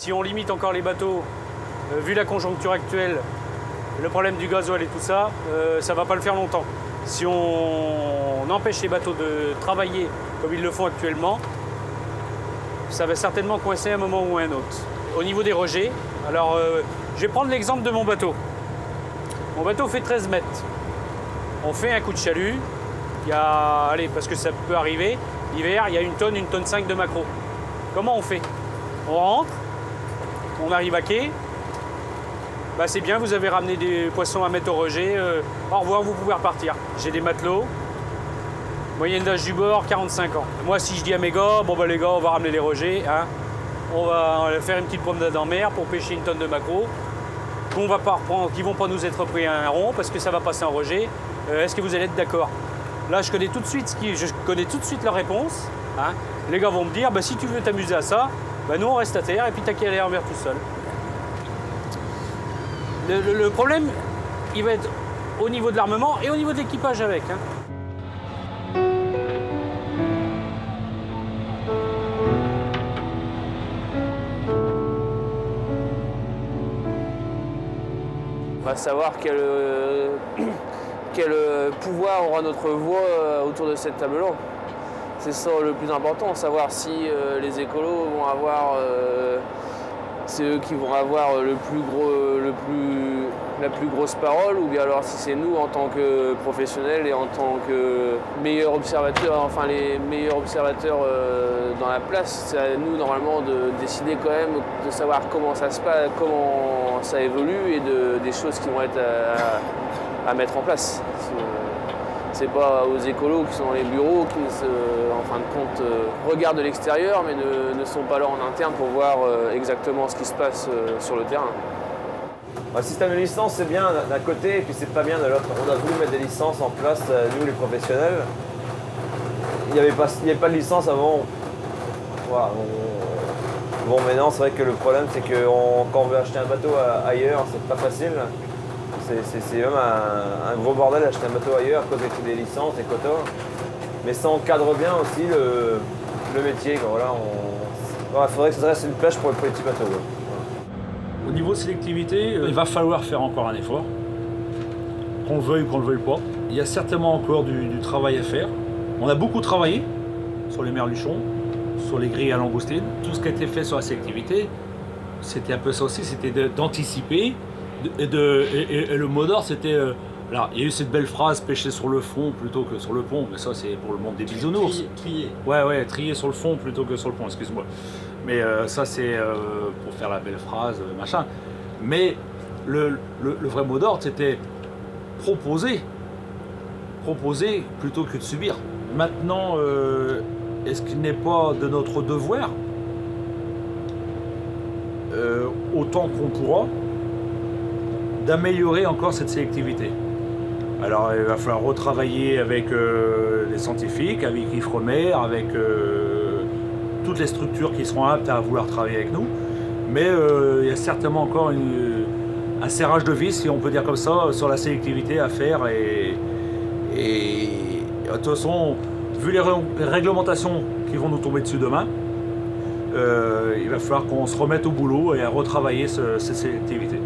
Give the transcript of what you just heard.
Si on limite encore les bateaux, vu la conjoncture actuelle, le problème du gasoil et tout ça, ça ne va pas le faire longtemps. Si on empêche les bateaux de travailler comme ils le font actuellement, ça va certainement coincer à un moment ou à un autre. Au niveau des rejets, alors je vais prendre l'exemple de mon bateau. Mon bateau fait 13 mètres. On fait un coup de chalut, il y a, allez, parce que ça peut arriver, l'hiver, il y a 1 tonne, 1,5 tonne de maquereau. Comment on fait? On rentre, on arrive à quai, bah c'est bien, vous avez ramené des poissons à mettre au rejet, au revoir, vous pouvez repartir. J'ai des matelots, moyenne d'âge du bord, 45 ans. Moi, si je dis à mes gars, bon bah les gars, on va ramener les rejets, hein, on va faire une petite promenade en mer pour pêcher 1 tonne de maquereau, qu'on va pas reprendre, qui vont pas nous être pris à un rond parce que ça va passer en rejet. Est-ce que vous allez être d'accord? Là, je connais tout de suite leur réponse. Hein. Les gars vont me dire, bah, si tu veux t'amuser à ça, bah, nous on reste à terre et puis t'as qu'à aller en mer tout seul. Le problème, il va être au niveau de l'armement et au niveau de l'équipage avec. Hein. On va savoir quel pouvoir aura notre voix autour de cette table-là. C'est ça le plus important, savoir si les écolos vont avoir, c'est eux qui vont avoir la plus grosse parole, ou bien alors si c'est nous en tant que professionnels et en tant que meilleurs observateurs, enfin les meilleurs observateurs dans la place, c'est à nous normalement de décider quand même, de savoir comment ça se passe, comment ça évolue et des choses qui vont être à mettre en place. C'est pas aux écolos qui sont dans les bureaux qui, en fin de compte, regardent de l'extérieur mais ne sont pas là en interne pour voir exactement ce qui se passe sur le terrain. Le système de licence, c'est bien d'un côté et puis c'est pas bien de l'autre. On a voulu mettre des licences en place, nous les professionnels. Il n'y avait pas de licence avant. Voilà, bon, maintenant, c'est vrai que le problème, c'est que quand on veut acheter un bateau ailleurs, c'est pas facile. C'est même un gros bordel d'acheter un bateau ailleurs à cause des licences, des quotas. Mais ça encadre bien aussi le métier. Voilà, faudrait que ça reste une pêche pour les petits bateaux. Voilà. Au niveau sélectivité, il va falloir faire encore un effort, qu'on le veuille ou qu'on ne le veuille pas. Il y a certainement encore du travail à faire. On a beaucoup travaillé sur les merluchons, sur les grilles à langoustine. Tout ce qui a été fait sur la sélectivité, c'était un peu ça aussi, c'était d'anticiper. Et le mot d'ordre, c'était... alors, il y a eu cette belle phrase, pêcher sur le fond plutôt que sur le pont, mais ça c'est pour le monde des bisounours. Trier. Ouais, trier sur le fond plutôt que sur le pont, excuse-moi. Mais ça c'est pour faire la belle phrase, machin. Mais le vrai mot d'ordre, c'était proposer plutôt que de subir. Maintenant, est-ce qu'il n'est pas de notre devoir, autant qu'on pourra, d'améliorer encore cette sélectivité? Alors il va falloir retravailler avec les scientifiques, avec Ifremer, avec toutes les structures qui seront aptes à vouloir travailler avec nous. Mais il y a certainement encore un serrage de vis, si on peut dire comme ça, sur la sélectivité à faire. Et de toute façon, vu les réglementations qui vont nous tomber dessus demain, il va falloir qu'on se remette au boulot et à retravailler cette sélectivité.